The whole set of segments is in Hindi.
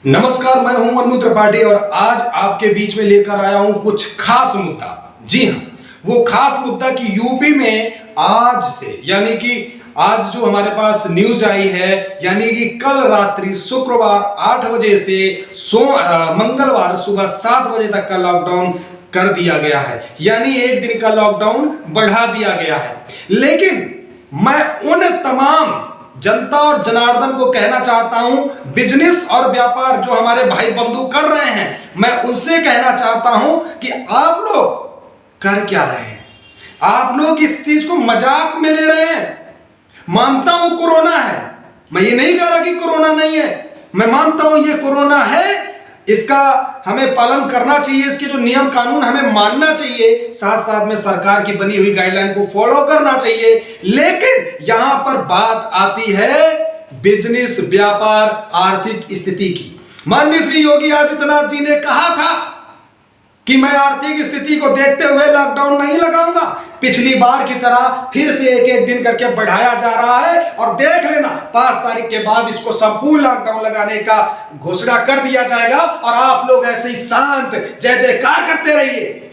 नमस्कार, मैं हूं मनु त्रिपाठी और आज आपके बीच में लेकर आया हूं कुछ खास मुद्दा। जी हां, वो खास मुद्दा कि यूपी में आज से यानी कि आज जो हमारे पास न्यूज आई है, यानी कि कल रात्रि शुक्रवार 8 बजे से मंगलवार सुबह 7 बजे तक का लॉकडाउन कर दिया गया है। यानी एक दिन का लॉकडाउन बढ़ा दिया गया है। लेकिन मैं उन तमाम जनता और जनार्दन को कहना चाहता हूं, बिजनेस और व्यापार जो हमारे भाई बंधु कर रहे हैं, मैं उनसे कहना चाहता हूं कि आप लोग कर क्या रहे हैं। आप लोग इस चीज को मजाक में ले रहे हैं। मानता हूं कोरोना है, मैं ये नहीं कह रहा कि कोरोना नहीं है, मैं मानता हूं ये कोरोना है, इसका हमें पालन करना चाहिए, इसके जो नियम कानून हमें मानना चाहिए, साथ साथ में सरकार की बनी हुई गाइडलाइन को फॉलो करना चाहिए। लेकिन यहां पर बात आती है बिजनेस, व्यापार, आर्थिक स्थिति की। माननीय श्री योगी आदित्यनाथ जी ने कहा था कि मैं आर्थिक स्थिति को देखते हुए लॉकडाउन नहीं लगाऊंगा। पिछली बार की तरह फिर से एक एक दिन करके बढ़ाया जा रहा है और देख लेना 5 तारीख के बाद इसको संपूर्ण लॉकडाउन लगाने का घोषणा कर दिया जाएगा और आप लोग ऐसे ही शांत जय जयकार करते रहिए।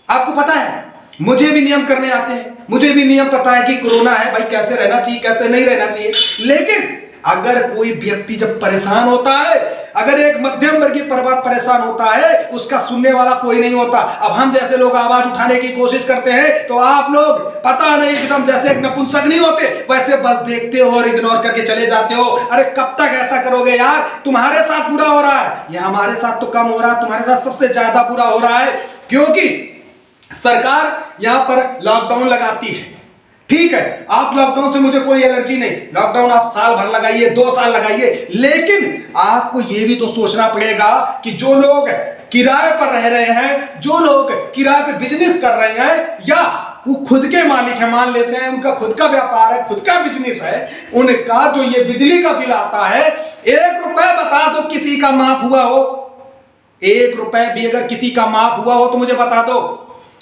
आपको पता है, मुझे भी नियम करने आते हैं, मुझे भी नियम पता है कि कोरोना है भाई, कैसे रहना चाहिए कैसे नहीं रहना चाहिए। लेकिन अगर कोई व्यक्ति जब परेशान होता है, अगर एक मध्यम वर्गीय परिवार परेशान होता है, उसका सुनने वाला कोई नहीं होता। अब हम जैसे लोग आवाज उठाने की कोशिश करते हैं तो आप लोग पता नहीं एकदम जैसे एक नपुंसक नहीं होते, वैसे बस देखते हो और इग्नोर करके चले जाते हो। अरे कब तक ऐसा करोगे यार, तुम्हारे साथ बुरा हो रहा है, ये हमारे साथ तो कम हो रहा है, तुम्हारे साथ सबसे ज्यादा बुरा हो रहा है, क्योंकि सरकार यहां पर लॉकडाउन लगाती है। ठीक है, आप लॉकडाउन से मुझे कोई एलर्जी नहीं, लॉकडाउन आप साल भर लगाइए, 2 साल लगाइए, लेकिन आपको यह भी तो सोचना पड़ेगा कि जो लोग किराए पर रह रहे हैं, जो लोग किराए पे बिजनेस कर रहे हैं, या वो खुद के मालिक है, मान लेते हैं उनका खुद का व्यापार है, खुद का बिजनेस है, उनका जो ये बिजली का बिल आता है, 1 रुपए बता दो किसी का माफ हुआ हो। 1 रुपए भी अगर किसी का माफ हुआ हो तो मुझे बता दो।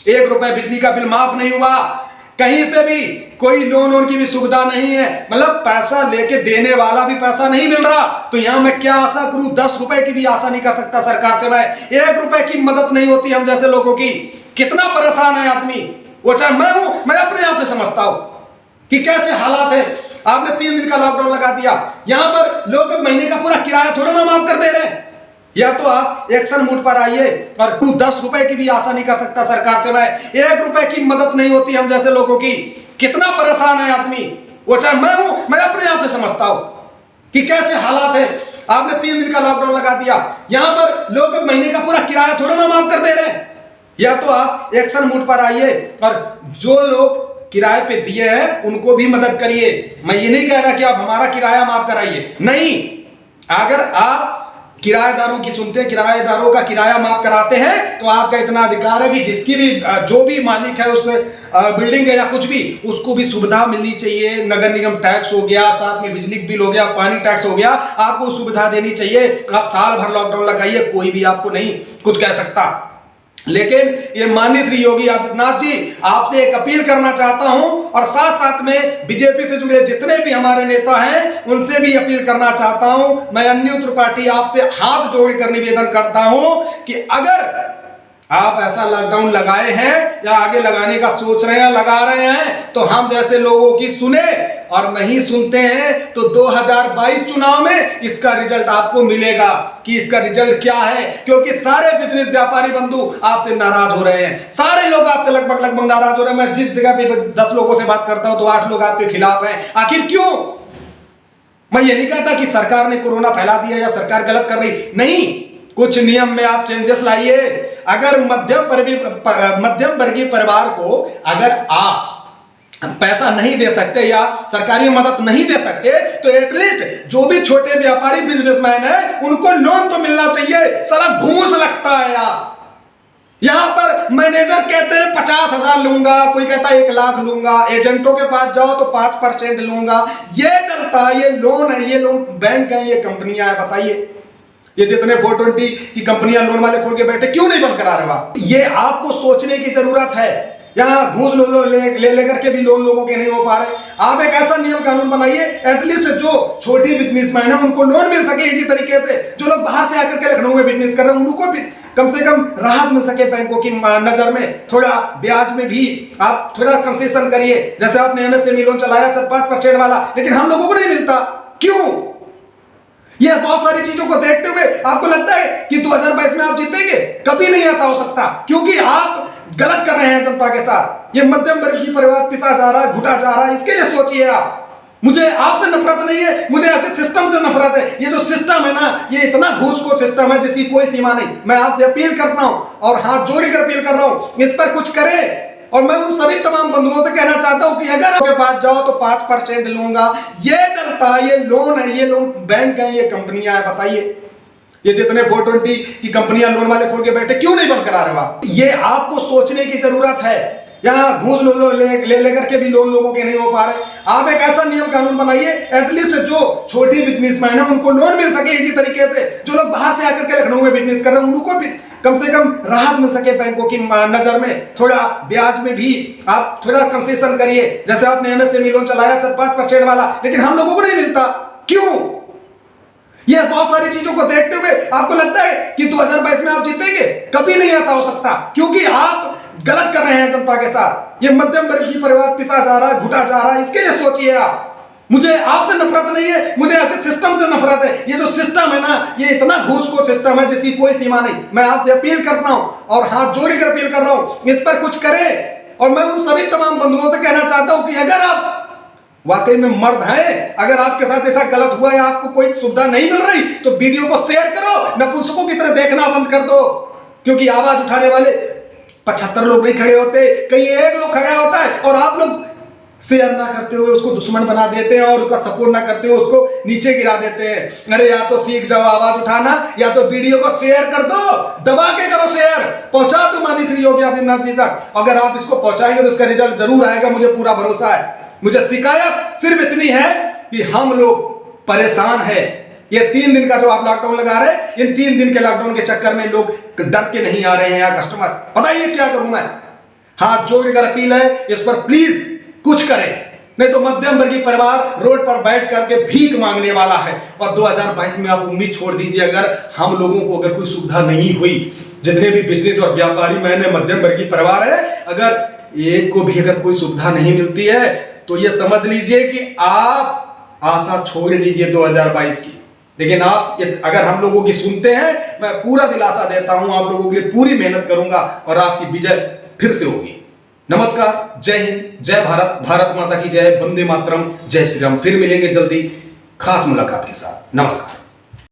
1 रुपए बिजली का बिल माफ नहीं हुआ, कहीं से भी कोई लोन की भी सुविधा नहीं है, मतलब पैसा लेके देने वाला भी पैसा नहीं मिल रहा। तो यहां मैं क्या आशा करूं, 10 रुपए की भी आशा नहीं कर सकता सरकार से मैं। 1 रुपए की मदद नहीं होती हम जैसे लोगों की। कितना परेशान है आदमी, वो चाहे मैं हूं, मैं अपने आप से समझता हूं कि कैसे हालात है। आपने 3 दिन का लॉकडाउन लगा दिया, यहां पर लोग महीने का पूरा किराया थोड़ा ना माफ कर दे रहे हैं। या तो आप एक्शन मूड पर आइए, और तू 10 रुपए की भी आशा नहीं कर सकता सरकार से मैं। 1 रुपए की मदद नहीं होती हम जैसे लोगों की। कितना परेशान है आदमी, वो चाहे मैं हूं, मैं अपने आप से समझता हूं कि कैसे हालात है। आपने 3 दिन का लॉकडाउन लगा दिया, यहां पर लोग महीने का पूरा किराया थोड़ा ना माफ कर दे रहे हैं। या तो आप एक्शन मूड पर आइए और जो लोग किराए पे दिए हैं उनको भी मदद करिए। मैं ये नहीं कह रहा कि आप हमारा किराया माफ कराइए, नहीं। अगर आप किराएदारों की सुनते हैं, किराएदारों का किराया माफ कराते हैं, तो आपका इतना अधिकार है कि जिसकी भी जो भी मालिक है उस बिल्डिंग का या कुछ भी, उसको भी सुविधा मिलनी चाहिए। नगर निगम टैक्स हो गया, साथ में बिजली बिल हो गया, पानी टैक्स हो गया, आपको सुविधा देनी चाहिए। आप साल भर लॉकडाउन लगाइए, कोई भी आपको नहीं कुछ कह सकता। लेकिन ये माननीय श्री योगी आदित्यनाथ जी, आपसे एक अपील करना चाहता हूं, और साथ साथ में बीजेपी से जुड़े जितने भी हमारे नेता हैं उनसे भी अपील करना चाहता हूं। मैं अन्य त्रिपाठी आपसे हाथ जोड़कर निवेदन करता हूं कि अगर आप ऐसा लॉकडाउन लगाए हैं या आगे लगाने का सोच रहे हैं, लगा रहे हैं, तो हम जैसे लोगों की सुने, और नहीं सुनते हैं तो 2022 चुनाव में इसका रिजल्ट आपको मिलेगा कि इसका रिजल्ट क्या है। क्योंकि सारे बिजनेस व्यापारी बंधु आपसे नाराज हो रहे हैं, सारे लोग आपसे लगभग नाराज हो रहे हैं। मैं जिस जगह पे 10 लोगों से बात करता हूं तो 8 लोग आपके खिलाफ हैं। आखिर क्यों? मैं ये नहीं कहता कि सरकार ने कोरोना फैला दिया या सरकार गलत कर रही, नहीं। कुछ नियम में आप चेंजेस लाइए। अगर मध्यम वर्गीय परिवार को अगर आप पैसा नहीं दे सकते या सरकारी मदद नहीं दे सकते, तो एटलीस्ट जो भी छोटे व्यापारी बिजनेसमैन है उनको लोन तो मिलना चाहिए। साला घूस लगता है यार। यहां पर मैनेजर कहते हैं 50,000 लूंगा, कोई कहता है 1 लाख लूंगा, एजेंटों के पास जाओ तो 5% लूंगा। ये चलता है, ये लोन है, ये लोन बैंक है, ये कंपनियां है। बताइए, ये जितने 420 की कंपनियां लोन वाले खोल के बैठे, क्यों नहीं बंद करा रहे हो आप? ये आपको सोचने की जरूरत है यहाँ घूस लो ले लेकर के भी लोन लोगों के नहीं हो पा रहे। आप एक ऐसा नियम कानून बनाइए एटलीस्ट जो छोटी बिजनेसमैन है उनको लोन मिल सके इसी तरीके से। जो लोग बाहर से आकर के लखनऊ में बिजनेस कर रहे हैं उनको भी कम से कम राहत मिल सके, बैंकों की नजर में थोड़ा ब्याज में भी आप थोड़ा कंसेशन करिए। जैसे आपने एमएसएमई लोन चलाया 5% वाला, लेकिन हम लोगों को नहीं मिलता, क्यों? ये बहुत सारी चीजों को देखते हुए आपको लगता है कि 2022 में आप जीतेंगे? कभी नहीं ऐसा हो सकता, क्योंकि आप गलत कर रहे हैं जनता के साथ। ये मध्यम वर्गीय परिवार पिसा जा रहा है, घुटा जा रहा है, इसके लिए सोचिए आप। मुझे आपसे नफरत नहीं है, मुझे आपके सिस्टम से नफरत है। ये जो सिस्टम है ना, ये इतना घूसखोर सिस्टम है जिसकी कोई सीमा नहीं। मैं आपसे अपील करता हूं और हाथ जोड़कर अपील कर रहा हूं, इस पर कुछ करें। और मैं उन सभी तमाम बंधुओं से कहना चाहता हूं कि अगर आपके पास जाओ तो 5% लूंगा, ये चलता, ये लोन है, ये लोन बैंक है, ये कंपनियां है, बताइए ये जितने 420 की कंपनियां लोन वाले खोल के बैठे, क्यों नहीं बंद करा रहे हो आप? ये आपको सोचने की जरूरत है। यहाँ घूस लो ले लेकर के भी लोन लोगों के नहीं हो पा रहे। आप एक ऐसा नियम कानून बनाइए एटलीस्ट जो छोटी बिजनेसमैन है उनको लोन मिल सके इसी तरीके से। जो लोग बाहर से आकर के लखनऊ में बिजनेस कर रहे हैं उनको भी कम से कम राहत मिल सके, बैंकों की नजर में थोड़ा ब्याज में भी आप थोड़ा कंसेशन करिए। जैसे आपने एमएसएमई लोन चलाया 5% वाला, लेकिन हम लोगों को नहीं मिलता, क्यों? ये बहुत सारी चीजों को देखते हुए आपको लगता है कि 2022 में आप जीतेंगे? कभी नहीं ऐसा हो सकता, क्योंकि आप गलत कर रहे हैं जनता के साथ। ये मध्यम वर्गीय परिवार पिसा जा रहा है, घुटा जा रहा है, इसके लिए सोचिए आप। मुझे आपसे नफरत नहीं है, मुझे आपके सिस्टम से नफरत है। ये जो सिस्टम है ना, ये इतना घूसखोर सिस्टम है जिसकी कोई सीमा नहीं। मैं आपसे अपील करता हूं और हाथ जोड़कर अपील कर रहा हूं, इस पर कुछ करें। और मैं उन सभी तमाम बंधुओं से कहना चाहता हूं कि अगर आप वाकई में मर्द हैं, अगर आपके साथ ऐसा गलत हुआ है, आपको कोई सुविधा नहीं मिल रही, तो वीडियो को शेयर करो, नपुंसकों की तरह देखना बंद कर दो। क्योंकि आवाज उठाने वाले 75 लोग नहीं खड़े होते, कहीं एक लोग खड़ा होता है और आप लोग शेयर ना करते हुए उसको दुश्मन बना देते हैं और उसका सपोर्ट ना करते हुए उसको नीचे गिरा देते हैं। अरे या तो सीख जाओ आवाज उठाना, या तो वीडियो को शेयर कर दो, दबा के करो शेयर, पहुंचा दो माननीय श्री योगी आदित्यनाथ जी तक। अगर आप इसको पहुंचाएंगे तो इसका रिजल्ट जरूर आएगा, मुझे पूरा भरोसा है। मुझे शिकायत सिर्फ इतनी है कि हम लोग परेशान है। ये 3 दिन का जो आप लॉकडाउन लगा रहे हैं, इन 3 दिन के लॉकडाउन के चक्कर में लोग डर के नहीं आ रहे हैं यहाँ कस्टमर। बताइए क्या करूं मैं? हाथ जोड़कर अपील है, इस पर प्लीज कुछ करें, नहीं तो मध्यम वर्गीय परिवार रोड पर बैठ करके भीख मांगने वाला है। और 2022 में आप उम्मीद छोड़ दीजिए, अगर हम लोगों को अगर कोई सुविधा नहीं हुई, जितने भी बिजनेस और व्यापारी मैंने मध्यम वर्गीय परिवार है, अगर एक को भी अगर कोई सुविधा नहीं मिलती है तो ये समझ लीजिए कि आप आशा छोड़ दीजिए 2022 की। लेकिन आप अगर हम लोगों की सुनते हैं, मैं पूरा दिलासा देता हूं, आप लोगों के लिए पूरी मेहनत करूंगा और आपकी विजय फिर से होगी। नमस्कार, जय हिंद, जय भारत, भारत माता की जय, वंदे मातरम, जय श्री राम। फिर मिलेंगे जल्दी खास मुलाकात के साथ। नमस्कार।